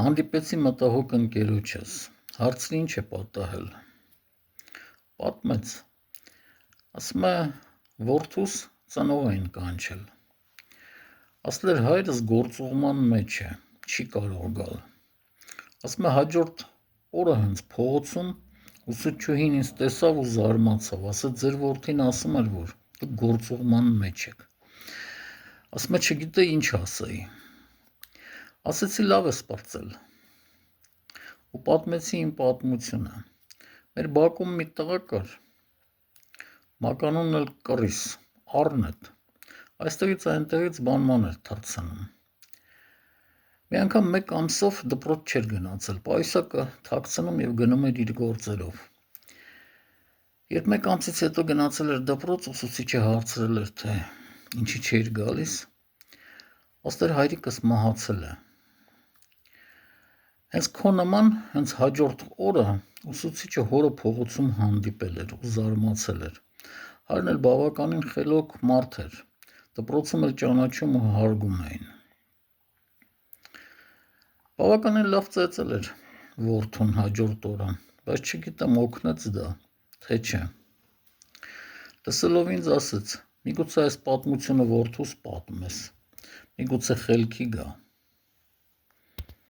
Հանդիպեցի մտահոգ ընկերոջս, հարցրի ինչ է պատահել, պատմեց, ասում է որդուս ծնող էին կանչել, ասել էր հայրս գործուղման մեջ է, չի կարող գալ, ասում է հաջորդ օրը հենց փողոցում ուսուցչուհին ինձ տեսավ ու զարմացավ, ասեց ձեր որդին ասում էր, որ դուք գործուղման մեջ եք, ասում է չգիտեի ինչ ասեի, ասեցի լավ ես պրծել ու պատմեցի իմ պատմությունը, մեր բակում մի տղա կար, մականունն էլ կռիս, առնետ, այստեղից այնտեղից բանման էր թռցնում, մի անգամ մեկ ամսով դպրոց չէր գնացել, պայուսակը թաքցնում և գնում էր իր գործերով, երբ մեկ ամսից հետո գնացել էր դպրոց, ուսուցիչը հարցրել էր, թե ինչի չէր գալիս, ասել էր հայրիկս մահացել է, հենց քո նման, հենց հաջորդ օրը ուսուցիչը հորը փողոցում հանդիպել էր ու զարմացել էր, հայրն էլ բավականին խելոք մարդ էր, դպրոցում էլ ճանաչում ու հարգում էին, բավականին լավ ծեծել էր որդուն հաջորդ օրը, բայց չգիտեմ օգնեց դա, թե չէ, լսելով ինձ ասեց, միգուցե այս պատմությունը որդուս պատմես, միգուցե խելքի գա,